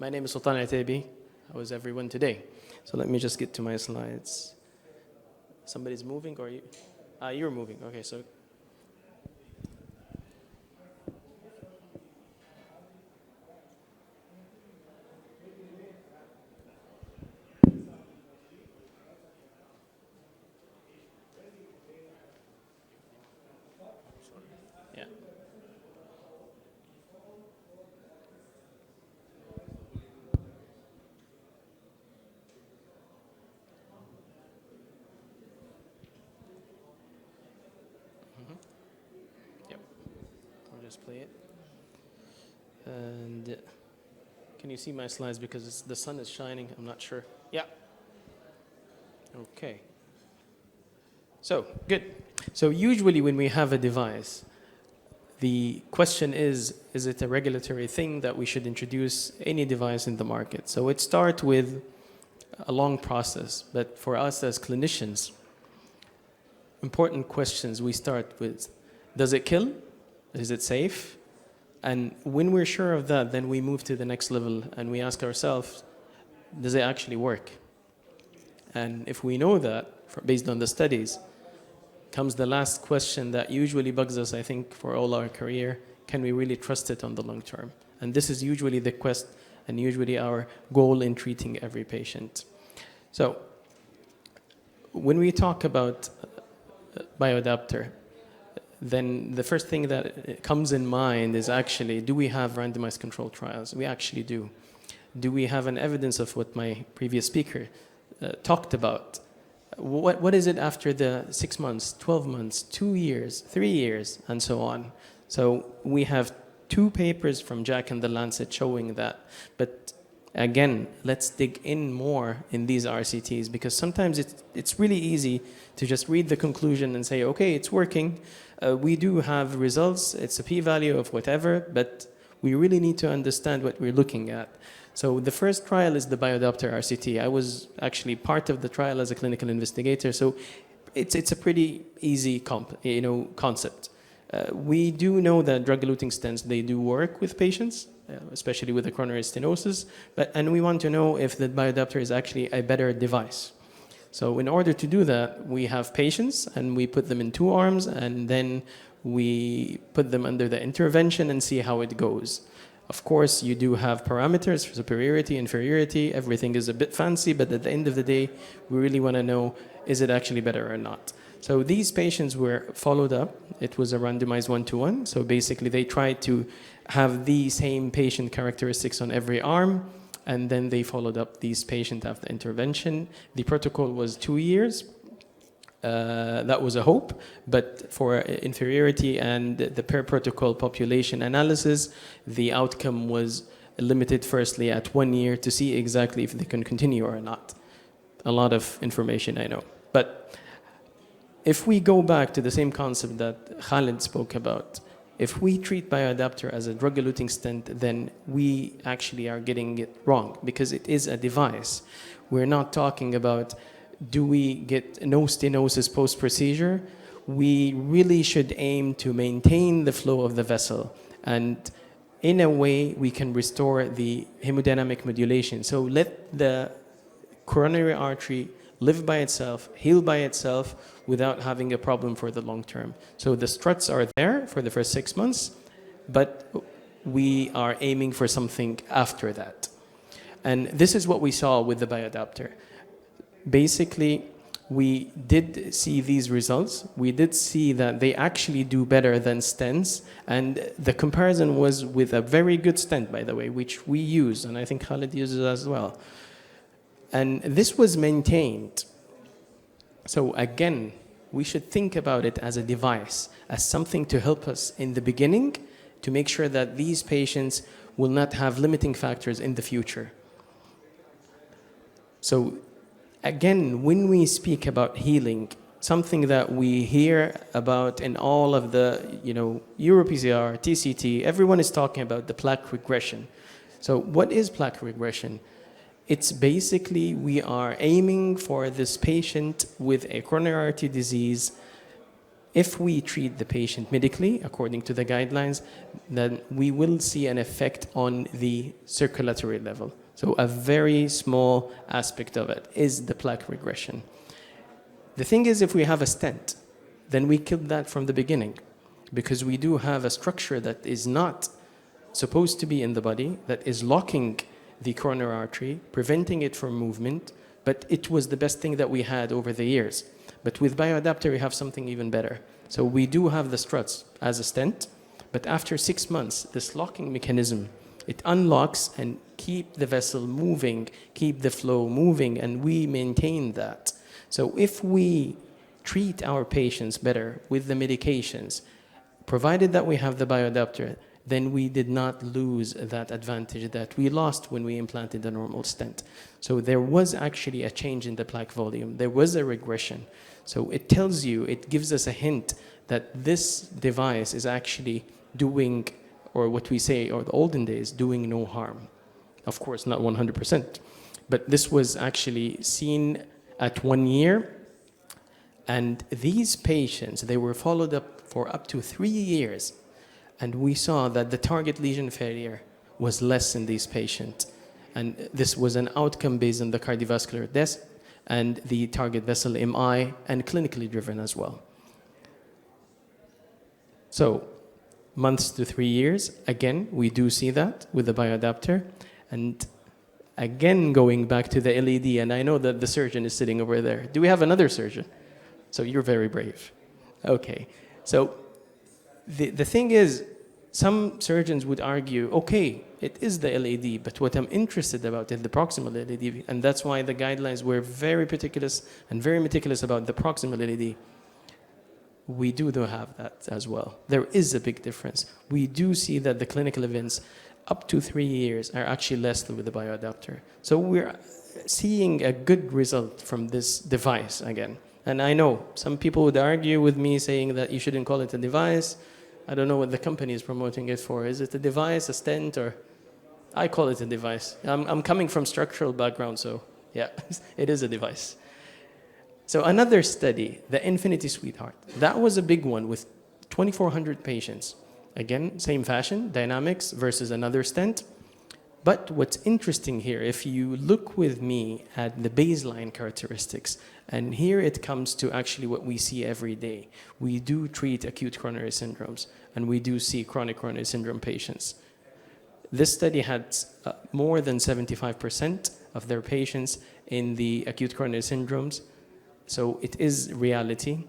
My name is Sultan Alotaibi. How is everyone today? So let me just get to my slides. Somebody's moving or you? You're moving. Okay, so. Yeah. Yep. I'll just play it. And can you see my slides because the sun is shining? I'm not sure. Yeah. Okay. So, good. So usually when we have a device, the question is it a regulatory thing that we should introduce any device in the market? So it starts with a long process, but for us as clinicians, important questions we start with: does it kill? Is it safe? And when we're sure of that, then we move to the next level and we ask ourselves, does it actually work? And if we know that, based on the studies, comes the last question that usually bugs us, I think, for all our career: can we really trust it on the long term? And this is usually the quest and usually our goal in treating every patient. So when we talk about bioadapter, then the first thing that comes in mind is actually, do we have randomized controlled trials? We actually do. Do we have an evidence of what my previous speaker talked about? What is it after the 6 months, 12 months, 2 years, 3 years, and so on? So we have 2 papers from Jack and the Lancet showing that. But again, let's dig in more in these RCTs, because sometimes it's really easy to just read the conclusion and say, okay, it's working. We do have results. It's a p-value of whatever, but we really need to understand what we're looking at. So the first trial is the bioadapter RCT. I was actually part of the trial as a clinical investigator, so it's a pretty easy concept. We do know that drug-eluting stents, they do work with patients, especially with the coronary stenosis, and we want to know if the bioadapter is actually a better device. So in order to do that, we have patients and we put them in 2 arms, and then we put them under the intervention and see how it goes. Of course, you do have parameters for superiority, inferiority. Everything is a bit fancy, but at the end of the day, we really want to know, is it actually better or not? So these patients were followed up. It was a randomized 1-to-1. So basically, they tried to have the same patient characteristics on every arm, and then they followed up these patients after intervention. The protocol was 2 years. That was a hope, but for inferiority and the per protocol population analysis, the outcome was limited firstly at 1 year to see exactly if they can continue or not. A lot of information, I know. But if we go back to the same concept that Khalid spoke about, if we treat bioadapter as a drug-eluting stent, then we actually are getting it wrong, because it is a device. We're not talking about, do we get no stenosis post-procedure? We really should aim to maintain the flow of the vessel. And in a way, we can restore the hemodynamic modulation. So let the coronary artery live by itself, heal by itself, without having a problem for the long term. So the struts are there for the first 6 months, but we are aiming for something after that. And this is what we saw with the bioadapter. Basically, we did see these results. We did see that they actually do better than stents. And the comparison was with a very good stent, by the way, which we use, and I think Khalid uses as well. And this was maintained. So again, we should think about it as a device, as something to help us in the beginning to make sure that these patients will not have limiting factors in the future. So again, when we speak about healing, something that we hear about in all of the, Euro-PCR, TCT, everyone is talking about the plaque regression. So what is plaque regression? It's basically we are aiming for this patient with a coronary artery disease if we treat the patient medically, according to the guidelines, then we will see an effect on the circulatory level. So a very small aspect of it is the plaque regression. The thing is, if we have a stent, then we killed that from the beginning, because we do have a structure that is not supposed to be in the body, that is locking the coronary artery, preventing it from movement, but it was the best thing that we had over the years. But with bioadapter, we have something even better. So we do have the struts as a stent, but after 6 months, this locking mechanism, it unlocks and keep the vessel moving, keep the flow moving, and we maintain that. So if we treat our patients better with the medications, provided that we have the bioadapter, then we did not lose that advantage that we lost when we implanted a normal stent. So there was actually a change in the plaque volume. There was a regression. So it tells you, it gives us a hint that this device is actually doing, or what we say, or the olden days, doing no harm. Of course, not 100%, but this was actually seen at 1 year. And these patients, they were followed up for up to 3 years. And we saw that the target lesion failure was less in these patients. And this was an outcome based on the cardiovascular death and the target vessel MI, and clinically driven as well. So months to 3 years, again, we do see that with the bioadapter. And again, going back to the LED, and I know that the surgeon is sitting over there. Do we have another surgeon? So you're very brave. Okay. So the thing is, some surgeons would argue, okay, it is the LED, but what I'm interested about is the proximal LED, and that's why the guidelines were very meticulous about the proximal LED. We do have that as well. There is a big difference. We do see that the clinical events up to 3 years are actually less than with the bioadapter. So we're seeing a good result from this device again. And I know some people would argue with me saying that you shouldn't call it a device. I don't know what the company is promoting it for. Is it a device, a stent, or? I call it a device. I'm coming from structural background, so yeah, it is a device. So another study, the Infinity Sweetheart, that was a big one with 2,400 patients. Again, same fashion, dynamics versus another stent. But what's interesting here, if you look with me at the baseline characteristics, and here it comes to actually what we see every day. We do treat acute coronary syndromes, and we do see chronic coronary syndrome patients. This study had more than 75% of their patients in the acute coronary syndromes, so it is reality.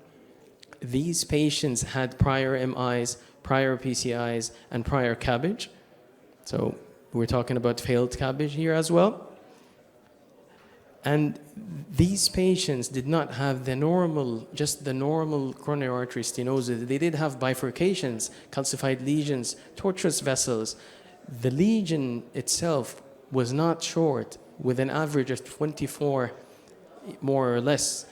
These patients had prior MIs, prior PCIs, and prior CABG. So we're talking about failed CABG here as well. And these patients did not have the normal, just the normal coronary artery stenosis. They did have bifurcations, calcified lesions, tortuous vessels. The lesion itself was not short, with an average of 24, more or less.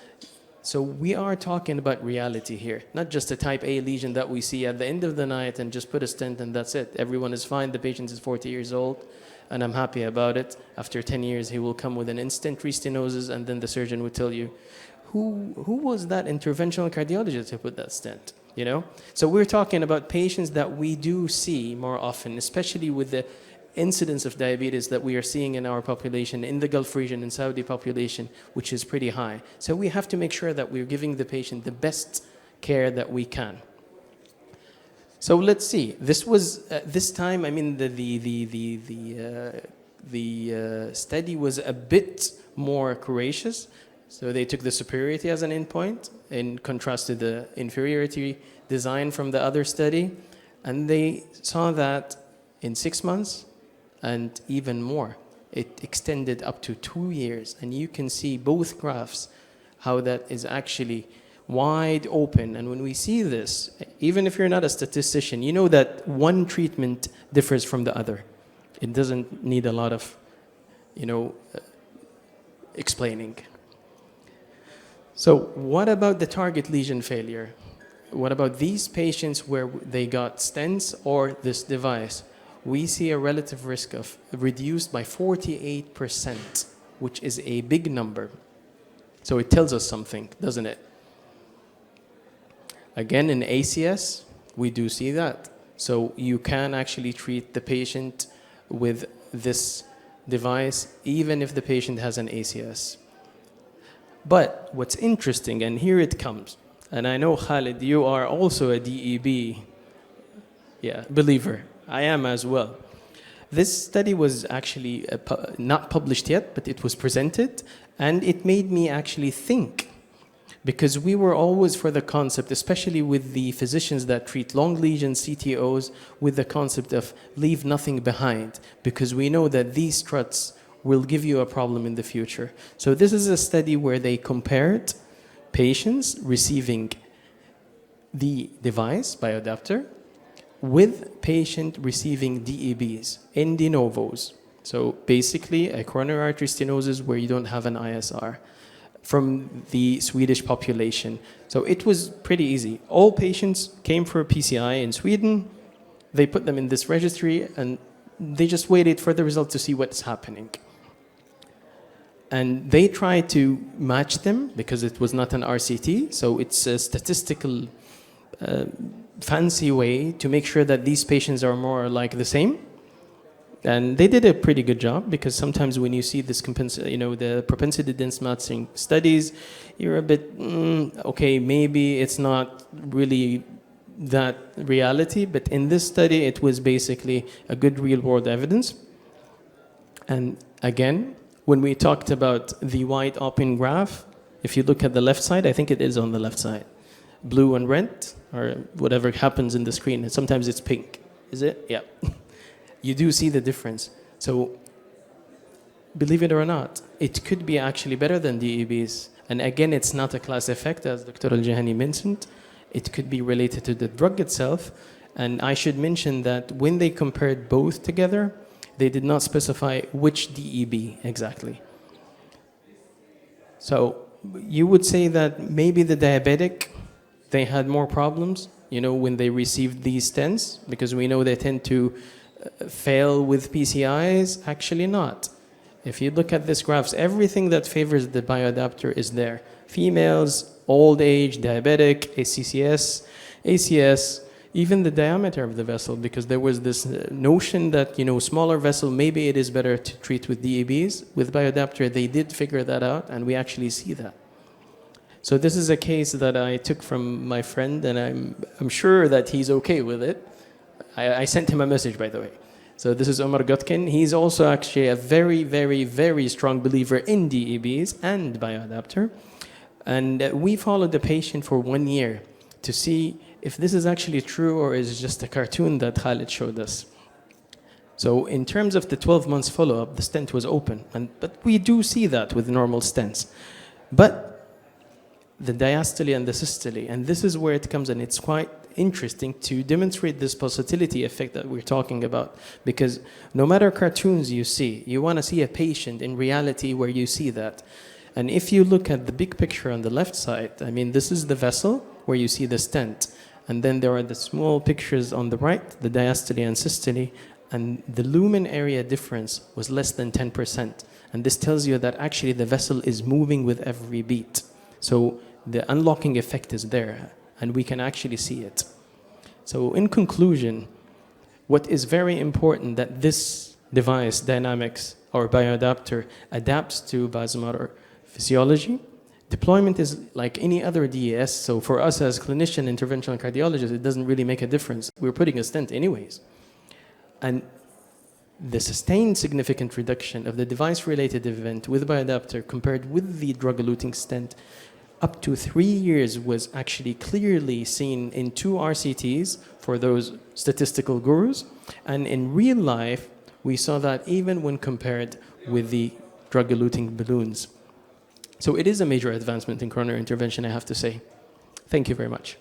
So we are talking about reality here, not just a type A lesion that we see at the end of the night and just put a stent and that's it. Everyone is fine. The patient is 40 years old, and I'm happy about it. After 10 years, he will come with an instant restenosis, and then the surgeon would tell you, who was that interventional cardiologist who put that stent? You know? So we're talking about patients that we do see more often, especially with the incidence of diabetes that we are seeing in our population, in the Gulf region, in Saudi population, which is pretty high. So we have to make sure that we're giving the patient the best care that we can. So let's see. This was this time. I mean, the study was a bit more courageous. So they took the superiority as an endpoint, in contrast to the inferiority design from the other study, and they saw that in 6 months, and even more. It extended up to 2 years, and you can see both graphs how that is actually wide open. And when we see this, even if you're not a statistician, you know that one treatment differs from the other. It doesn't need a lot of, explaining. So what about the target lesion failure? What about these patients where they got stents or this device? We see a relative risk of reduced by 48%, which is a big number. So it tells us something, doesn't it? Again, in ACS, we do see that. So you can actually treat the patient with this device, even if the patient has an ACS. But what's interesting, and here it comes, and I know Khalid, you are also a DEB believer. I am as well. This study was actually not published yet, but it was presented, and it made me actually think. Because we were always for the concept, especially with the physicians that treat long lesion CTOs, with the concept of leave nothing behind, because we know that these struts will give you a problem in the future. So this is a study where they compared patients receiving the device, bioadapter, with patient receiving DEBs in de novos. So basically a coronary artery stenosis where you don't have an ISR, from the Swedish population. So it was pretty easy. All patients came for PCI in Sweden. They put them in this registry and they just waited for the result to see what's happening. And they tried to match them because it was not an RCT. So it's a statistical fancy way to make sure that these patients are more like the same. And they did a pretty good job, because sometimes when you see this, the propensity dense matching studies, you're a bit, okay, maybe it's not really that reality. But in this study, it was basically a good real world evidence. And again, when we talked about the wide open graph, if you look at the left side, I think it is on the left side, blue and red, or whatever happens in the screen. And sometimes it's pink. Is it? Yeah. You do see the difference. So believe it or not, it could be actually better than DEBs. And again, it's not a class effect, as Dr. Al-Jahani mentioned. It could be related to the drug itself. And I should mention that when they compared both together, they did not specify which DEB exactly. So you would say that maybe the diabetic, they had more problems, when they received these stents, because we know they tend to fail with PCIs. Actually not. If you look at this graphs, everything that favors the bioadapter is there. Females, old age, diabetic, ACCS, ACS, even the diameter of the vessel, because there was this notion that, smaller vessel, maybe it is better to treat with DEBs. With bioadapter, they did figure that out, and we actually see that. So this is a case that I took from my friend, and I'm sure that he's okay with it. I sent him a message, by the way. So this is Omar Gutkin. He's also actually a very, very, very strong believer in DEBs and bioadapter. And we followed the patient for 1 year to see if this is actually true or is just a cartoon that Khalid showed us. So in terms of the 12 months follow-up, the stent was open. But we do see that with normal stents. But the diastole and the systole, and this is where it comes, and it's quite interesting to demonstrate this pulsatility effect that we're talking about, because no matter cartoons you see, you want to see a patient in reality where you see that. And if you look at the big picture on the left side, this is the vessel where you see the stent, and then there are the small pictures on the right, the diastole and systole, and the lumen area difference was less than 10%. And this tells you that actually the vessel is moving with every beat. So the unlocking effect is there, and we can actually see it. So in conclusion, what is very important that this device, Dynamics or bioadapter, adapts to vasomotor physiology. Deployment is like any other DES, so for us as clinician, interventional cardiologists, it doesn't really make a difference. We're putting a stent anyways. And the sustained significant reduction of the device-related event with bioadapter compared with the drug-eluting stent up to 3 years was actually clearly seen in 2 RCTs for those statistical gurus. And in real life, we saw that even when compared with the drug-eluting balloons. So it is a major advancement in coronary intervention, I have to say. Thank you very much.